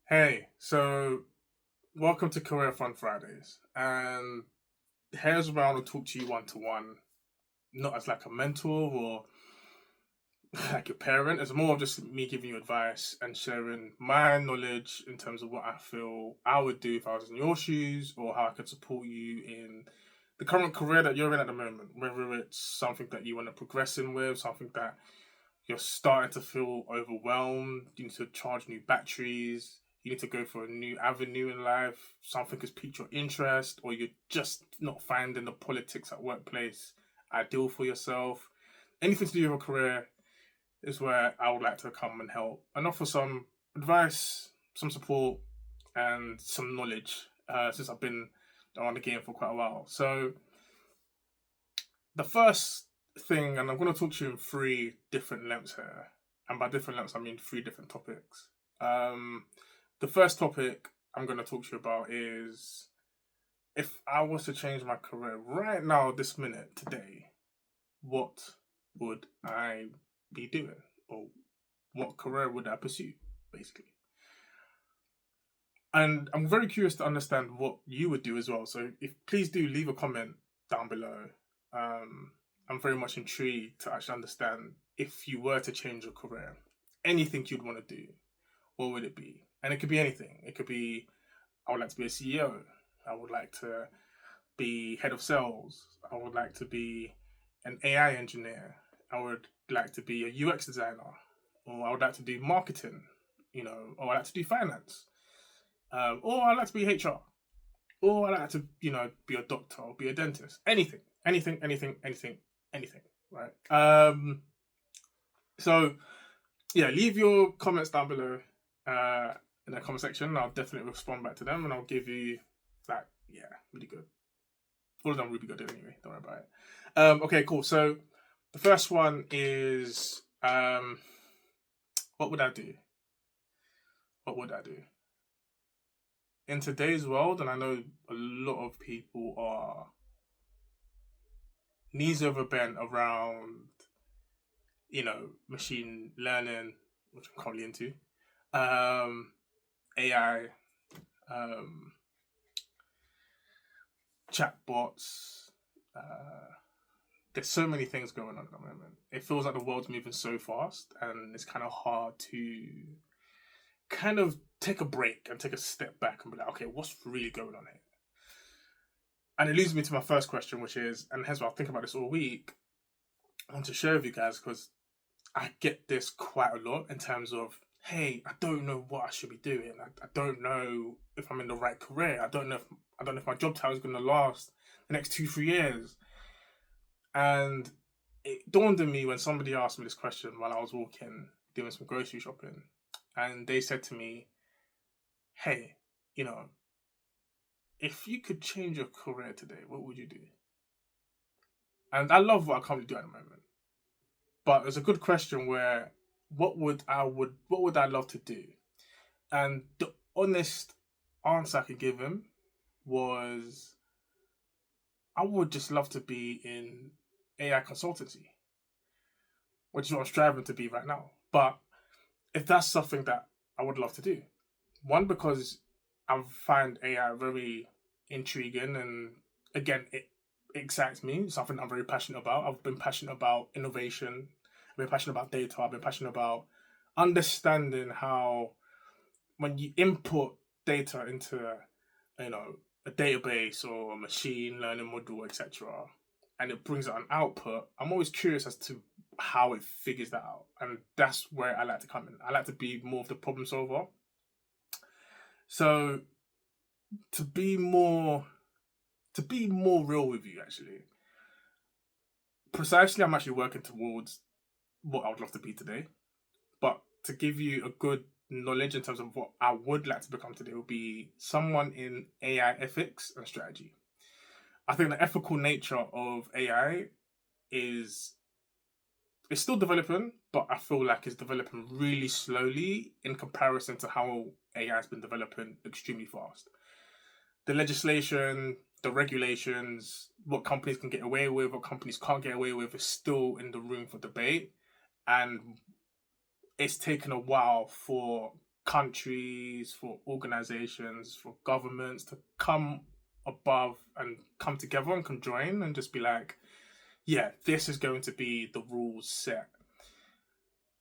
Hey, so welcome to CareerFun Fridays. And here's where I want to talk to you one to one, not as like a mentor or like your parent. It's more of just me giving you advice and sharing my knowledge in terms of what I feel I would do if I was in your shoes or how I could support you in the current career that you're in at the moment. Whether it's something that you want to progress in with, something that you're starting to feel overwhelmed, you need to charge new batteries, you need to go for a new avenue in life, something has piqued your interest, or you're just not finding the politics at workplace ideal for yourself. Anything to do with your career is where I would like to come and help and offer some advice, some support, and some knowledge since I've been around the game for quite a while. So, the first thing, and I'm going to talk to you in three different lengths here, and by different lengths, I mean three different topics. Um, the first topic I'm going to talk to you about is if I was to change my career right now, this minute, today, what would I be doing? Or what career would I pursue, basically? And I'm very curious to understand what you would do as well. So if please do leave a comment down below. Um, I'm very much intrigued to actually understand if you were to change your career, anything you'd want to do, what would it be? And it could be anything. It could be I would like to be a CEO. I would like to be head of sales. I would like to be an AI engineer. I would like to be a UX designer, or I would like to do marketing, or I like to do finance, or I like to be HR, or I like to, be a doctor or be a dentist. Anything, anything, anything, anything, anything. Right. So yeah, leave your comments down below in the comment section. I'll definitely respond back to them, and I'll give you really good. All of them really good anyway. Don't worry about it. Okay, cool. So the first one is what would I do? What would I do? In today's world, and I know a lot of people are knees over bent around, machine learning, which I'm currently into, AI, um, chatbots. There's so many things going on at the moment. It feels like the world's moving so fast, and it's kind of hard to kind of take a break and take a step back and be like, okay, what's really going on here? And it leads me to my first question, which is, and hence why I think about this all week. I want to share with you guys because I get this quite a lot in terms of, hey, I don't know what I should be doing. I don't know if I'm in the right career. I don't know if my job title is going to last the next 2-3 years. And it dawned on me when somebody asked me this question while I was walking, doing some grocery shopping, and they said to me, "Hey, you know, if you could change your career today, what would you do?" And I love what I currently do at the moment. But it's a good question where what would I love to do? And the honest answer I could give him was I would just love to be in AI consultancy, which is what I'm striving to be right now. But if that's something that I would love to do, one, because I find AI very intriguing and again it excites me, something I'm very passionate about. I've been passionate about innovation, I've been passionate about data, I've been passionate about understanding how when you input data into a database or a machine learning model, etc., and it brings out an output, I'm always curious as to how it figures that out. And that's where I like to come in. I like to be more of the problem solver. So to be more real with you, actually, precisely I'm actually working towards what I would love to be today. But to give you a good knowledge in terms of what I would like to become today would be someone in AI ethics and strategy. I think the ethical nature of AI is it's still developing, but I feel like it's developing really slowly in comparison to how AI has been developing extremely fast. The legislation, the regulations, what companies can get away with, what companies can't get away with, is still in the room for debate. And it's taken a while for countries, for organizations, for governments to come above and come together and conjoin and just be like, yeah, this is going to be the rules set.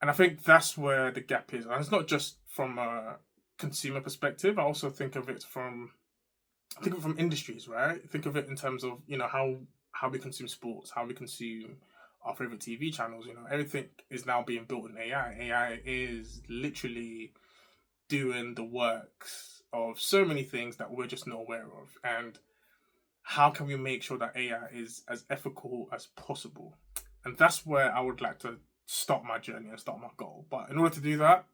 And I think that's where the gap is. And it's not just from a consumer perspective. I also think of it from industries, right? Think of it in terms of, how we consume sports, how we consume our favorite TV channels. Everything is now being built in AI. AI is literally doing the works of so many things that we're just not aware of. And how can we make sure that AI is as ethical as possible? And that's where I would like to start my journey and start my goal. But in order to do that,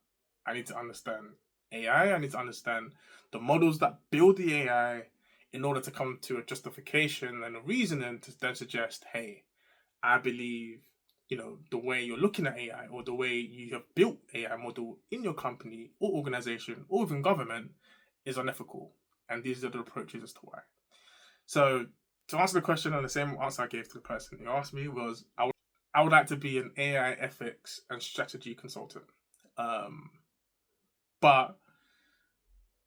I need to understand AI. I need to understand the models that build the AI in order to come to a justification and a reasoning to then suggest, hey, I believe, the way you're looking at AI or the way you have built AI model in your company or organization or even government is unethical. And these are the approaches as to why. So to answer the question, and the same answer I gave to the person who asked me was, I would like to be an AI ethics and strategy consultant. But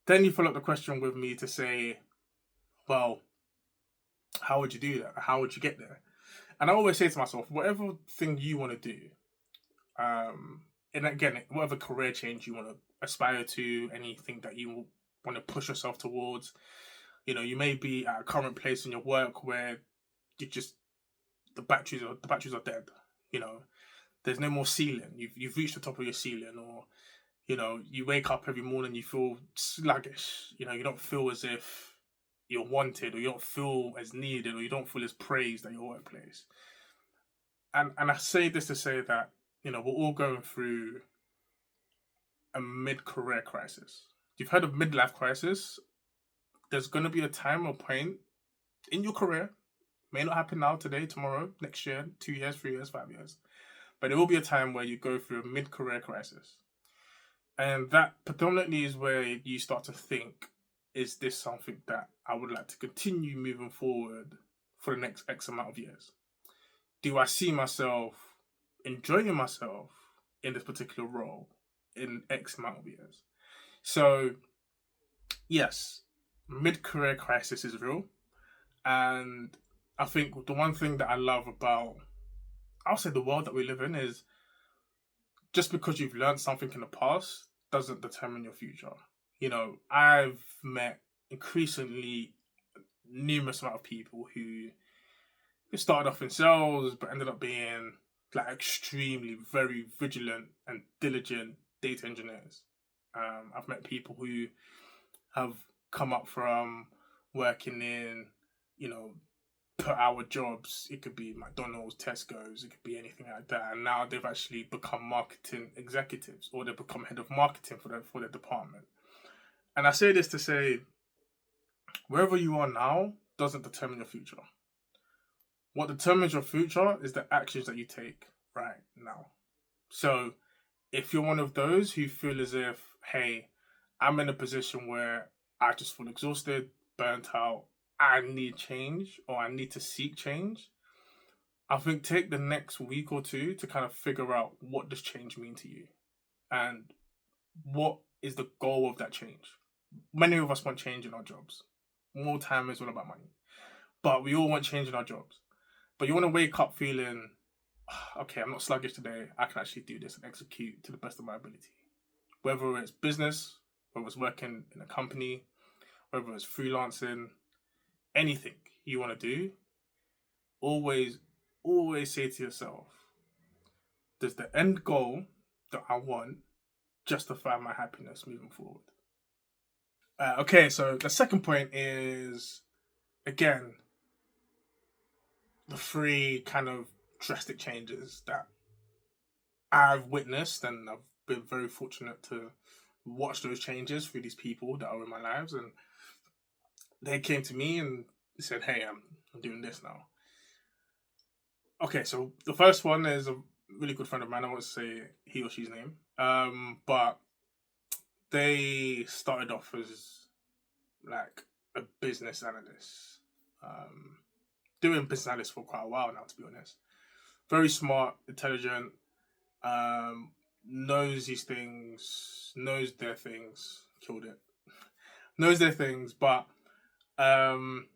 then you follow up the question with me to say, well, how would you do that? How would you get there? And I always say to myself, whatever thing you want to do, and again, whatever career change you want to aspire to, anything that you want to push yourself towards, you may be at a current place in your work where the batteries are dead. There's no more ceiling. You've reached the top of your ceiling, or you wake up every morning, you feel sluggish. You don't feel as if you're wanted, or you don't feel as needed, or you don't feel as praised at your workplace. And I say this to say that, we're all going through a mid-career crisis. You've heard of midlife crisis. There's going to be a time or point in your career, may not happen now, today, tomorrow, next year, 2 years, 3 years, 5 years, but there will be a time where you go through a mid-career crisis. And that predominantly is where you start to think, is this something that I would like to continue moving forward for the next X amount of years? Do I see myself enjoying myself in this particular role in X amount of years? So, yes, mid-career crisis is real. And I think the one thing that I love about, I'll say, the world that we live in is, just because you've learned something in the past doesn't determine your future. I've met increasingly numerous amount of people who started off in sales but ended up being like extremely very vigilant and diligent data engineers. I've met people who have come up from working in, per hour jobs. It could be McDonald's, Tesco's, it could be anything like that. And now they've actually become marketing executives, or they've become head of marketing for their department. And I say this to say, wherever you are now doesn't determine your future. What determines your future is the actions that you take right now. So if you're one of those who feel as if, hey, I'm in a position where I just feel exhausted, burnt out, I need change, or I need to seek change, I think take the next week or two to kind of figure out, what does change mean to you? And what is the goal of that change? Many of us want change in our jobs. More time is all about money. But we all want change in our jobs. But you want to wake up feeling, okay, I'm not sluggish today. I can actually do this and execute to the best of my ability. Whether it's business, whether it's working in a company, whether it's freelancing, anything you want to do, always say to yourself, does the end goal that I want justify my happiness moving forward? Okay, so the second point is, again, the three kind of drastic changes that I've witnessed, and I've been very fortunate to watch those changes through these people that are in my lives, and they came to me and said, hey, I'm doing this now. Okay, so the first one is a really good friend of mine. I won't say he or she's name, but they started off as like a business analyst, doing business analyst for quite a while now, to be honest. Very smart, intelligent, knows these things, knows their things, killed it, knows their things, but um,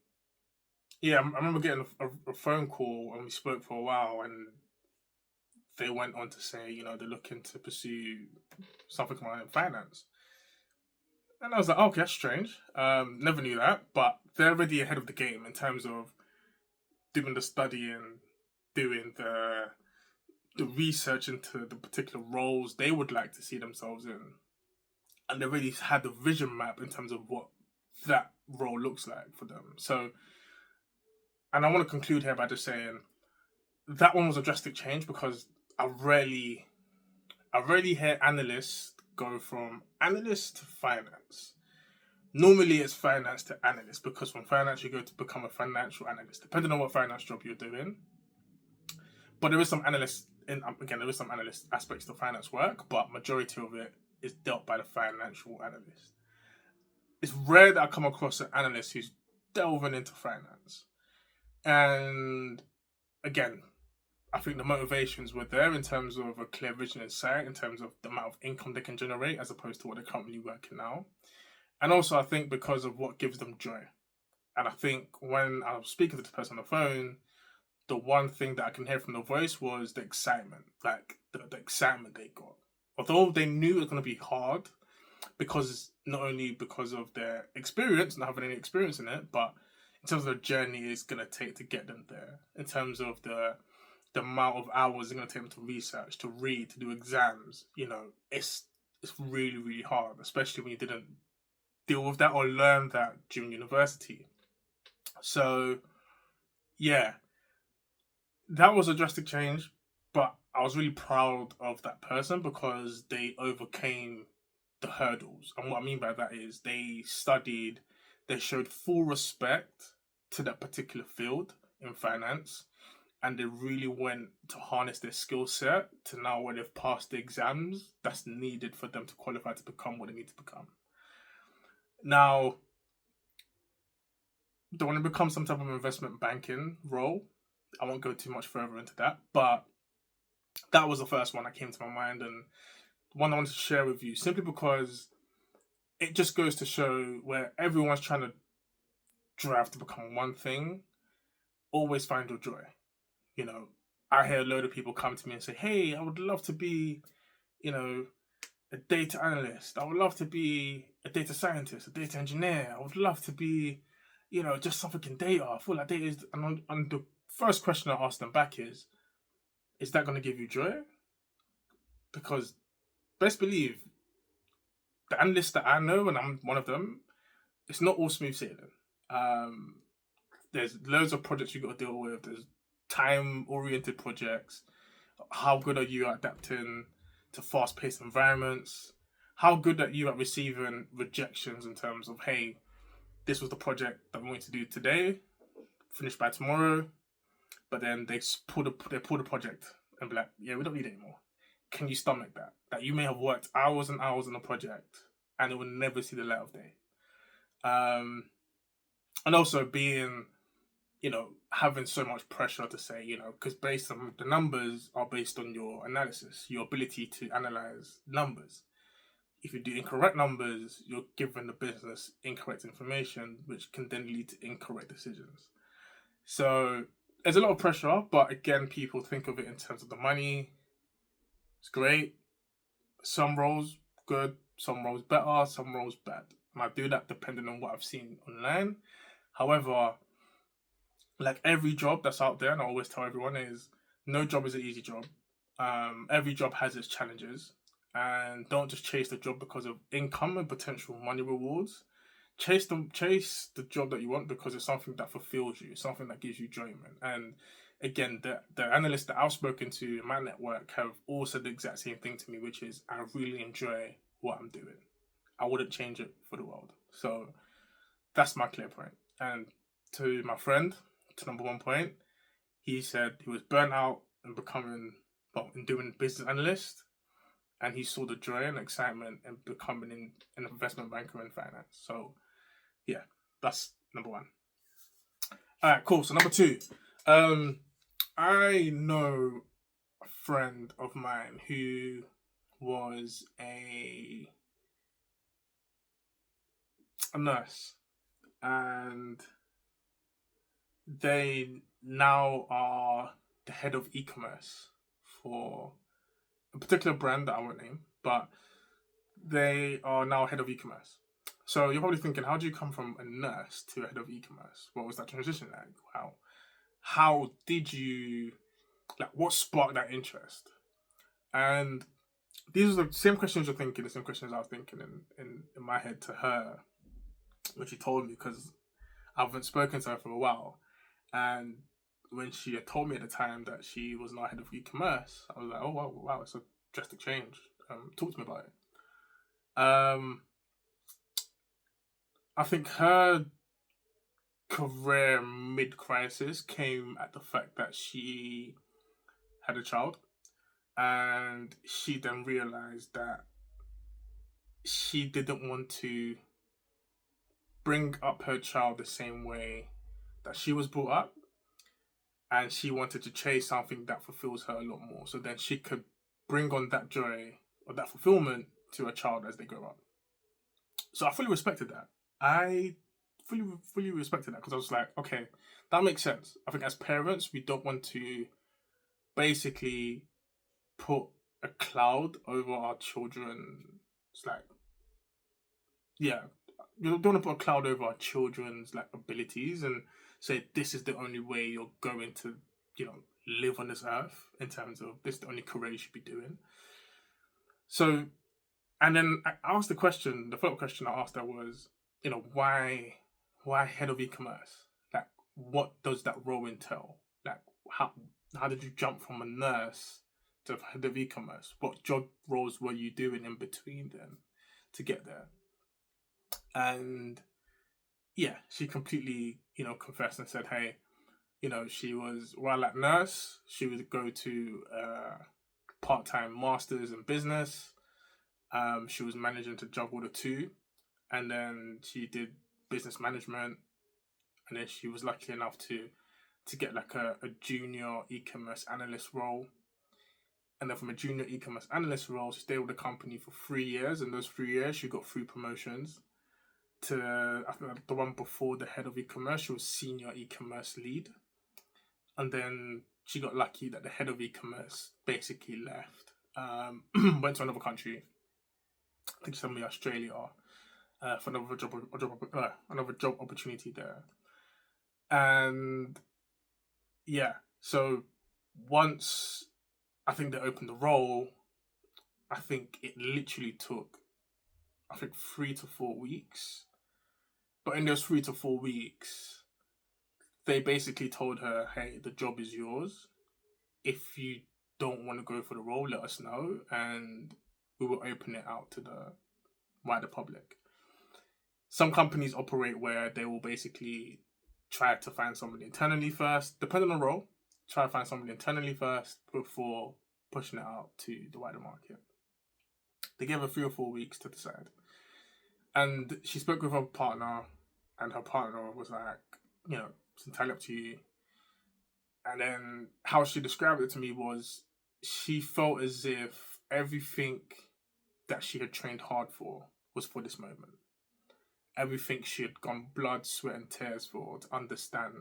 yeah, I remember getting a phone call and we spoke for a while, and they went on to say, they're looking to pursue something like finance. And I was like, oh, okay, that's strange. Never knew that, but they're already ahead of the game in terms of doing the studying, doing the research into the particular roles they would like to see themselves in, and they already had the vision map in terms of what that role looks like for them. So, and I want to conclude here by just saying that one was a drastic change because I rarely hear analysts go from analyst to finance. Normally, it's finance to analyst because from finance you go to become a financial analyst, depending on what finance job you're doing. But there is some analyst, and again, there is some analyst aspects to finance work, but majority of it is dealt by the financial analyst. It's rare that I come across an analyst who's delving into finance. And again, I think the motivations were there in terms of a clear vision and sight, in terms of the amount of income they can generate as opposed to what they're currently working now. And also, I think because of what gives them joy. And I think when I was speaking to this person on the phone, the one thing that I can hear from the voice was the excitement, like the excitement they got. Although they knew it was going to be hard, because not only because of their experience, not having any experience in it, but in terms of the journey it's going to take to get them there. In terms of the amount of hours it's going to take them to research, to read, to do exams, it's really, really hard, especially when you didn't deal with that or learn that during university. So, yeah, that was a drastic change, but I was really proud of that person because they overcame the hurdles. And what I mean by that is they studied, they showed full respect to that particular field in finance, and they really went to harness their skill set to now where they've passed the exams that's needed for them to qualify to become what they need to become. Now, they want to become some type of investment banking role. I won't go too much further into that, but that was the first one that came to my mind and one I wanted to share with you simply because it just goes to show where everyone's trying to drive to become one thing, always find your joy. You know, I hear a load of people come to me and say, hey, I would love to be, a data analyst. I would love to be a data scientist, a data engineer. I would love to be, just something in data. I feel like data is, and the first question I ask them back is that going to give you joy? Because best believe the analysts that I know, and I'm one of them, it's not all smooth sailing. Um, there's loads of projects you got to deal with. There's time-oriented projects. How good are you at adapting to fast-paced environments? How good are you at receiving rejections in terms of, hey, this was the project that we want to do today, finish by tomorrow, but then they pull the project and be like, yeah, we don't need it anymore. Can you stomach that? That you may have worked hours and hours on a project and it will never see the light of day. And also being, having so much pressure to say, because based on the numbers are based on your analysis, your ability to analyze numbers. If you do incorrect numbers, you're giving the business incorrect information, which can then lead to incorrect decisions. So there's a lot of pressure, but again, people think of it in terms of the money. It's great. Some roles good, some roles better, some roles bad. And I do that depending on what I've seen online. However, like every job that's out there, and I always tell everyone is no job is an easy job. Every job has its challenges, and don't just chase the job because of income and potential money rewards. Chase the job that you want because it's something that fulfills you, something that gives you enjoyment. And again, the analysts that I've spoken to in my network have all said the exact same thing to me, which is I really enjoy what I'm doing. I wouldn't change it for the world. So that's my clear point. And to my friend, to number one point, he said he was burnt out and in doing business analyst, and he saw the joy and excitement in becoming an investment banker in finance. So, yeah, that's number one. All right, cool. So number two, I know a friend of mine who was a nurse, and they now are the head of e-commerce for a particular brand that I won't name, but they are now head of e-commerce. So you're probably thinking, how do you come from a nurse to a head of e-commerce? What was that transition like? How did you, like, what sparked that interest? And these are the same questions you're thinking, the same questions I was thinking in my head to her when she told me, because I haven't spoken to her for a while. And when she had told me at the time that she was now head of e-commerce, I was like, oh wow, it's a drastic change. Talk to me about it. I think her career mid-crisis came at the fact that she had a child, and she then realized that she didn't want to bring up her child the same way that she was brought up, and she wanted to chase something that fulfills her a lot more, so then she could bring on that joy or that fulfillment to a child as they grow up. So I fully respected that. I fully respected that, because I was like, okay, that makes sense. I think as parents, we don't want to basically put a cloud over our children. It's like, yeah, you don't want to put a cloud over our children's like abilities and say this is the only way you're going to, live on this earth, in terms of this is the only career you should be doing. So, and then I asked the follow-up question I asked her was, why head of e-commerce? Like, what does that role entail? Like, how did you jump from a nurse to head of e-commerce? What job roles were you doing in between then to get there? And yeah, she completely, confessed and said, hey, she was, while at nurse, she would go to part-time masters in business. She was managing to juggle the two, and then she did business management, and then she was lucky enough to get like a junior e-commerce analyst role. And then from a junior e-commerce analyst role, she stayed with the company for 3 years. And those 3 years, she got 3 promotions. To, I think the one before the head of e-commerce, she was senior e-commerce lead. And then she got lucky that the head of e-commerce basically left, went to another country. I think she told me Australia, for another job opportunity there. And yeah, so once I think they opened the role, I think it literally took, 3 to 4 weeks. But in those 3 to 4 weeks, they basically told her, hey, the job is yours. If you don't want to go for the role, let us know, and we will open it out to the wider public. Some companies operate where they will basically try to find somebody internally first, depending on the role, try to find somebody internally first before pushing it out to the wider market. They gave her 3 or 4 weeks to decide. And she spoke with her partner, and her partner was like, it's entirely up to you. And then how she described it to me was, she felt as if everything that she had trained hard for was for this moment. Everything she had gone blood, sweat, and tears for, to understand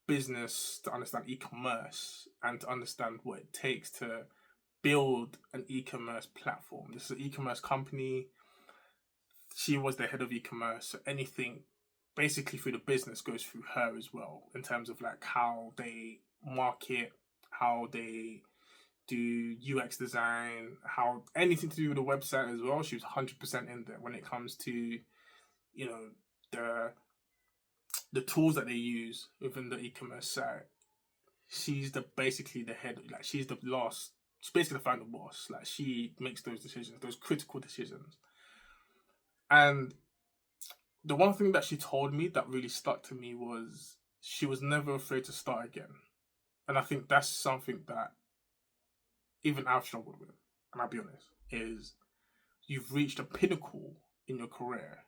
business, to understand e-commerce, and to understand what it takes to build an e-commerce platform. This is an e-commerce company. She was the head of e-commerce, so anything basically through the business goes through her as well, in terms of like how they market, how they do UX design, how anything to do with the website as well. She was 100% in there when it comes to, the tools that they use within the e-commerce site. She's basically the head, like she's basically the final boss. Like, she makes those decisions, those critical decisions. And the one thing that she told me that really stuck to me was, she was never afraid to start again. And I think that's something that even I've struggled with, and I'll be honest, is you've reached a pinnacle in your career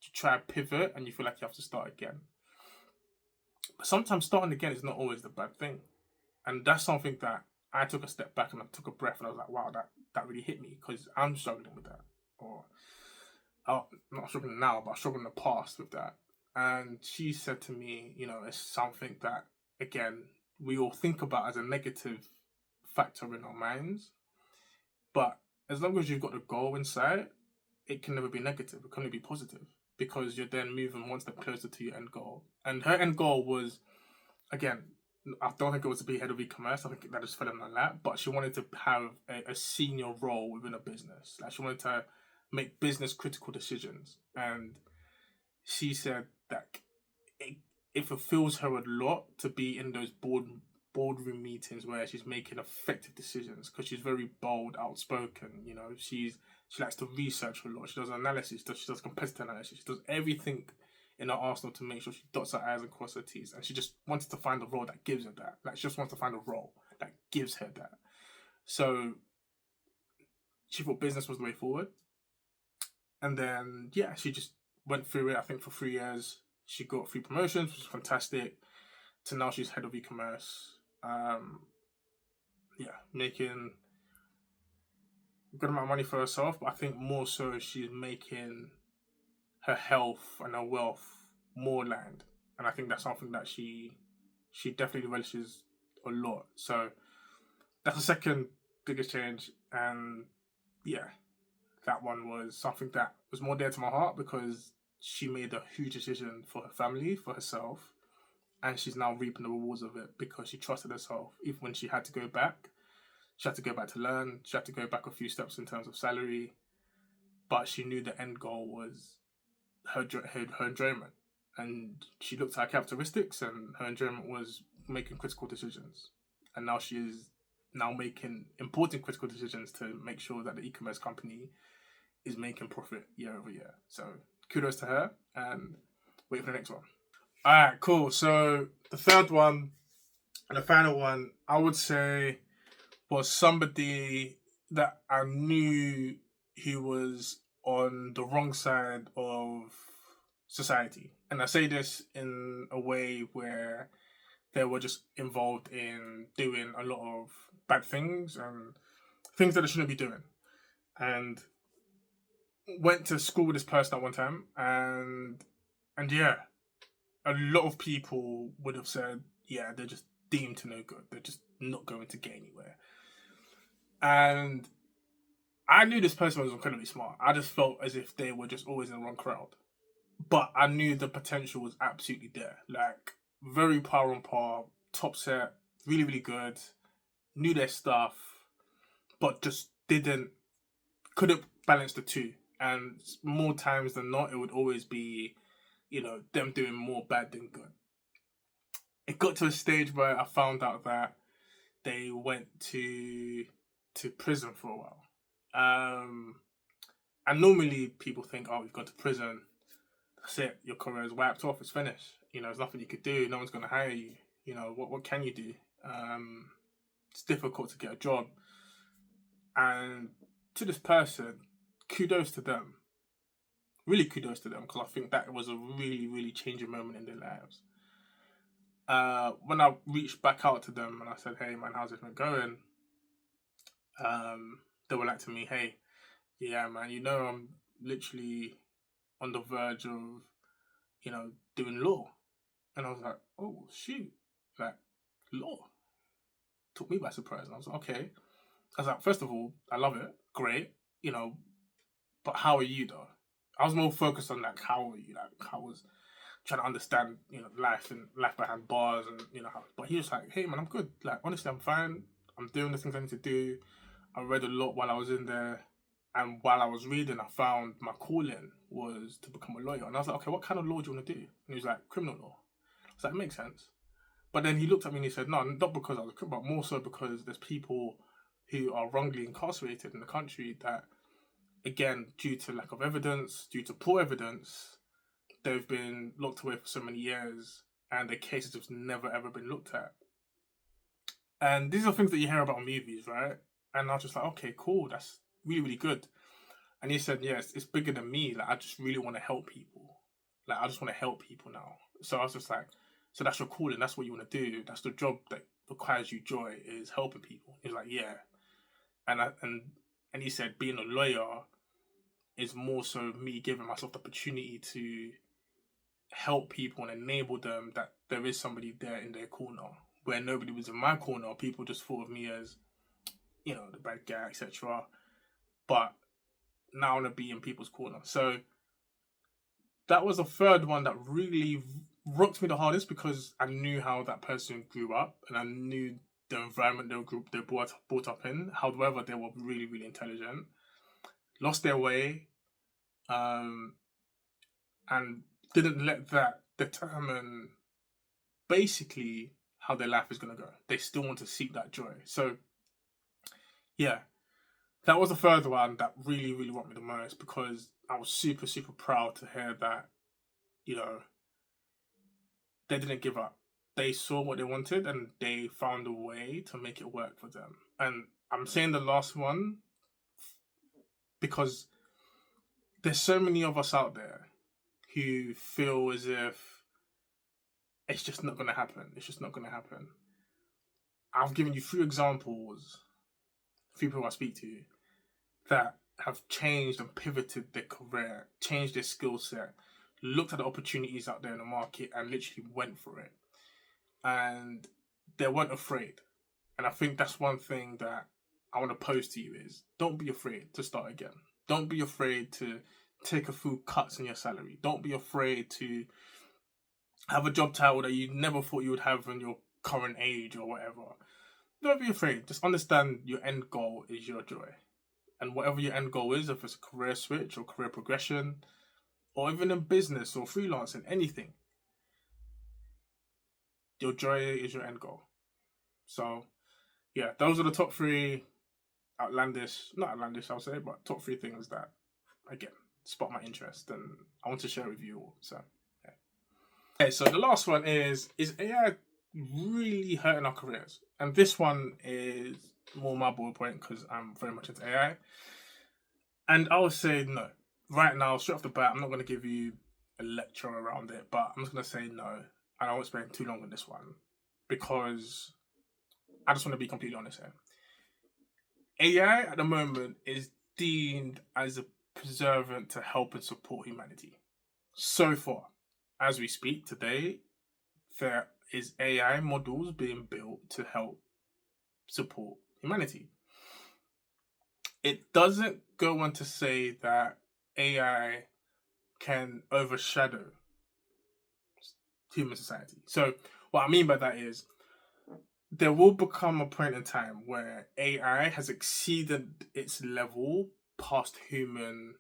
to try and pivot, and you feel like you have to start again. But sometimes starting again is not always the bad thing. And that's something that I took a step back and I took a breath and I was like, wow, that really hit me because I'm struggling with that. Or not struggling now, but I struggled in the past with that. And she said to me, it's something that, again, we all think about as a negative factor in our minds. But as long as you've got the goal in sight, it can never be negative. It can only be positive because you're then moving one step closer to your end goal. And her end goal was, again, I don't think it was to be head of e-commerce. I think that just fell in my lap. But she wanted to have a senior role within a business. Like she wanted to make business critical decisions. And she said that it fulfills her a lot to be in those boardroom meetings where she's making effective decisions because she's very bold, outspoken. She likes to research a lot. She does analysis. She does competitor analysis. She does everything in her arsenal to make sure she dots her I's and crosses her T's. And she just wanted to find a role that gives her that. Like she just wants to find a role that gives her that. So she thought business was the way forward. And then, yeah, she just went through it, I think, for 3 years. She got 3 promotions, which was fantastic. To now she's head of e-commerce. Making a good amount of money for herself, but I think more so she's making her health and her wealth more land. And I think that's something that she definitely relishes a lot. So that's the second biggest change. And yeah, that one was something that was more dear to my heart because she made a huge decision for her family, for herself, and she's now reaping the rewards of it because she trusted herself. Even when she had to go back, she had to go back to learn, she had to go back a few steps in terms of salary, but she knew the end goal was her enjoyment. And she looked at her characteristics and her enjoyment was making critical decisions. And now she is now making important critical decisions to make sure that the e-commerce company is making profit year over year. So kudos to her and wait for the next one. All right, cool. So the third one and the final one, I would say, was somebody that I knew who was on the wrong side of society. And I say this in a way where they were just involved in doing a lot of bad things and things that they shouldn't be doing. And went to school with this person at one time, and yeah, a lot of people would have said, yeah, they're just deemed to no good. They're just not going to get anywhere. And I knew this person was incredibly smart. I just felt as if they were just always in the wrong crowd. But I knew the potential was absolutely there. Like, very power on par, top set, really, really good, knew their stuff, but just couldn't balance the two. And more times than not, it would always be, them doing more bad than good. It got to a stage where I found out that they went to prison for a while. And normally people think, oh, you've gone to prison, that's it, your career is wiped off, it's finished. There's nothing you could do, no one's going to hire you. What can you do? It's difficult to get a job. And to this person, kudos to them. Really kudos to them, because I think that was a really, really changing moment in their lives. When I reached back out to them and I said, hey man, how's it been going? They were like to me, hey, yeah man, I'm literally on the verge of, doing law. And I was like, oh shoot, like law? Took me by surprise. And I was like, okay. I was like, first of all, I love it, great, but how are you though? I was more focused on like, how are you? Like, I was trying to understand, life and life behind bars and, how, but he was like, hey man, I'm good. Like, honestly, I'm fine. I'm doing the things I need to do. I read a lot while I was in there. And while I was reading, I found my calling was to become a lawyer. And I was like, okay, what kind of law do you want to do? And he was like, criminal law. I was like, it makes sense. But then he looked at me and he said, no, not because I was a criminal, but more so because there's people who are wrongly incarcerated in the country that, again, due to lack of evidence, due to poor evidence, they've been locked away for so many years and their cases have never ever been looked at. And these are things that you hear about in movies, right? And I was just like, okay, cool, that's really, really good. And he said, yes, it's bigger than me. Like, I just really want to help people. Like, I just want to help people now. So I was just like, so that's your calling. That's what you want to do. That's the job that requires you joy is helping people. He was like, yeah. And he said being a lawyer is more so me giving myself the opportunity to help people and enable them that there is somebody there in their corner. Where nobody was in my corner, people just thought of me as, the bad guy, etc. But now I want to be in people's corner. So that was the third one that really rocked me the hardest, because I knew how that person grew up and I knew the environment they brought up in. However, they were really, really intelligent, lost their way, and didn't let that determine basically how their life is going to go. They still want to seek that joy. So, yeah, that was the third one that really, really rocked me the most, because I was super, super proud to hear that, they didn't give up. They saw what they wanted and they found a way to make it work for them. And I'm saying the last one because there's so many of us out there who feel as if it's just not going to happen. It's just not going to happen. I've given you 3 examples, 3 people I speak to, that have changed and pivoted their career, changed their skill set, looked at the opportunities out there in the market and literally went for it. And they weren't afraid. And I think that's one thing that I want to pose to you is, don't be afraid to start again. Don't be afraid to take a few cuts in your salary. Don't be afraid to have a job title that you never thought you would have in your current age or whatever. Don't be afraid. Just understand your end goal is your joy. And whatever your end goal is, if it's a career switch or career progression, or even in business or freelancing, anything, your joy is your end goal. So, yeah, those are the top 3 not outlandish, I'll say, but top 3 things that, again, spot my interest and I want to share with you all. So, yeah. Okay, so the last one is AI really hurting our careers? And this one is more my bullet point because I'm very much into AI. And I would say no. Right now, straight off the bat, I'm not going to give you a lecture around it, but I'm just going to say no. And I won't spend too long on this one because I just want to be completely honest here. AI at the moment is deemed as a preservant to help and support humanity. So far, as we speak today, there is AI models being built to help support humanity. It doesn't go on to say that AI can overshadow human society. So what I mean by that is there will become a point in time where AI has exceeded its level past human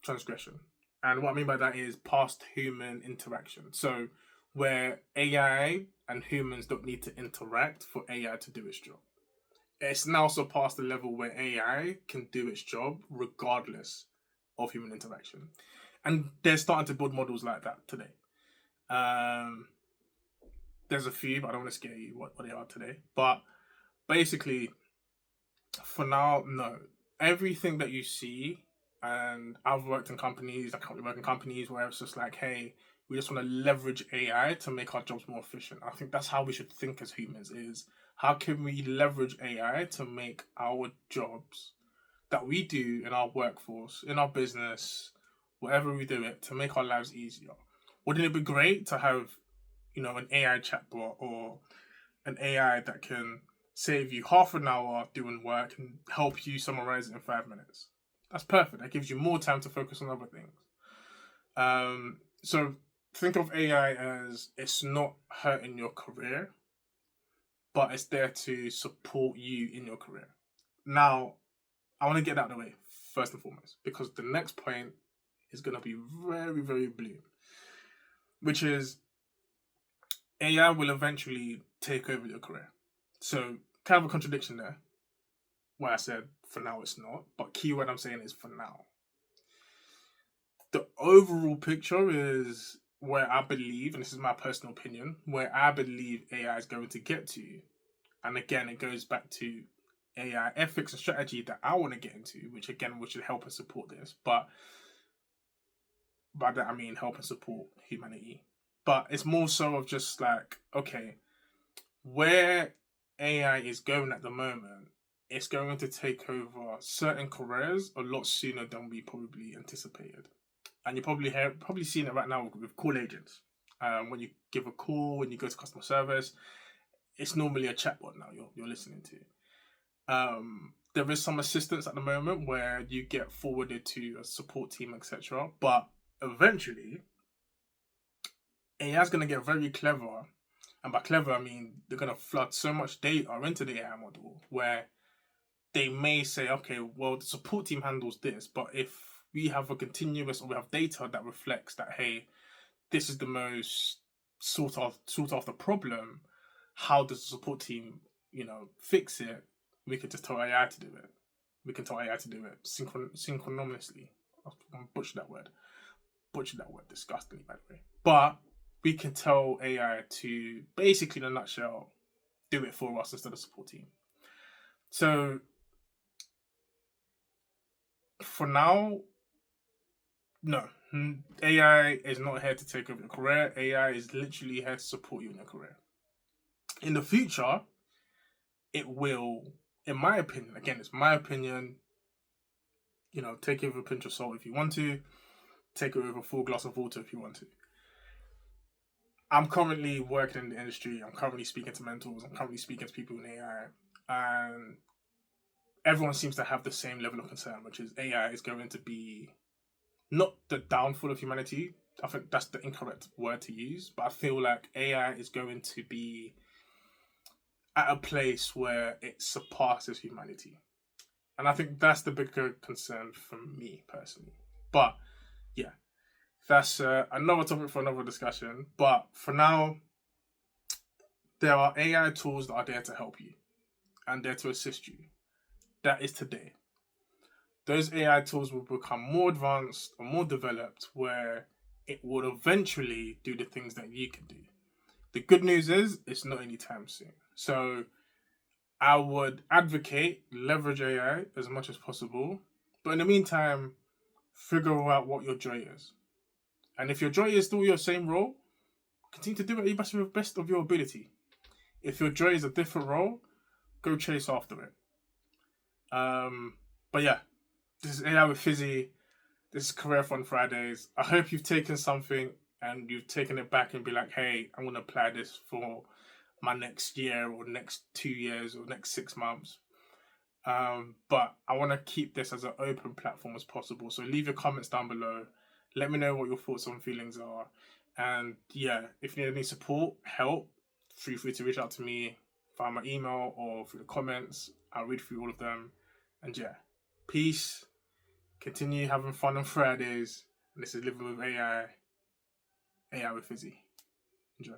transgression. And what I mean by that is past human interaction. So where AI and humans don't need to interact for AI to do its job. It's now surpassed the level where AI can do its job regardless of human interaction. And they're starting to build models like that today. There's a few, but I don't want to scare you what they are today. But basically, for now, no. Everything that you see, and I've worked in companies, I currently work in companies where it's just like, hey, we just want to leverage AI to make our jobs more efficient. I think that's how we should think as humans is, how can we leverage AI to make our jobs that we do in our workforce, in our business, wherever we do it, to make our lives easier? Wouldn't it be great to have, an AI chatbot or an AI that can save you half an hour doing work and help you summarize it in 5 minutes? That's perfect. That gives you more time to focus on other things. So think of AI as it's not hurting your career, but it's there to support you in your career. Now, I want to get that out of the way first and foremost, because the next point is going to be very, very blue, which is AI will eventually take over your career. So kind of a contradiction there, where I said for now it's not, but keyword I'm saying is for now. The overall picture is where I believe, and this is my personal opinion, where I believe AI is going to get to. And again, it goes back to AI ethics and strategy that I want to get into, which should help and support this. But by that I mean help and support humanity. But it's more so of just like, okay, where AI is going at the moment, it's going to take over certain careers a lot sooner than we probably anticipated. And you probably seeing it right now with call agents. When you give a call, when you go to customer service, it's normally a chatbot now you're listening to. There is some assistance at the moment where you get forwarded to a support team, etc. But eventually, AI is going to get very clever. And by clever, I mean they're going to flood so much data into the AI model where they may say, okay, well, the support team handles this, but if we have a continuous or we have data that reflects that, hey, this is the most sort of the problem, how does the support team, fix it? We could just tell AI to do it. We can tell AI to do it synchronously. I butchered that word. Disgustingly, by the way. But we can tell AI to basically, in a nutshell, do it for us instead of the support team. So for now, no. AI is not here to take over your career. AI is literally here to support you in your career. In the future, it will, in my opinion, again, it's my opinion, take it with a pinch of salt if you want to, take it with a full glass of water if you want to. I'm currently working in the industry. I'm currently speaking to mentors. I'm currently speaking to people in AI. And everyone seems to have the same level of concern, which is AI is going to be not the downfall of humanity. I think that's the incorrect word to use. But I feel like AI is going to be at a place where it surpasses humanity. And I think that's the bigger concern for me personally. But yeah, that's another topic for another discussion. But for now, there are AI tools that are there to help you and there to assist you. That is today. Those AI tools will become more advanced or more developed where it will eventually do the things that you can do. The good news is it's not anytime soon. So I would advocate leverage AI as much as possible. But in the meantime, figure out what your joy is. And if your joy is still your same role, continue to do it to the best of your ability. If your joy is a different role, go chase after it. But yeah, this is AI with Fizzy. This is CareerFun Fridays. I hope you've taken something and you've taken it back and be like, hey, I'm going to apply this for my next year or next 2 years or next 6 months. But I want to keep this as an open platform as possible. So leave your comments down below. Let me know what your thoughts and feelings are. And yeah, if you need any support, help, feel free to reach out to me via my email or through the comments. I'll read through all of them. And yeah, peace. Continue having fun on Fridays. And this is Living with AI. AI with Fizzy. Enjoy.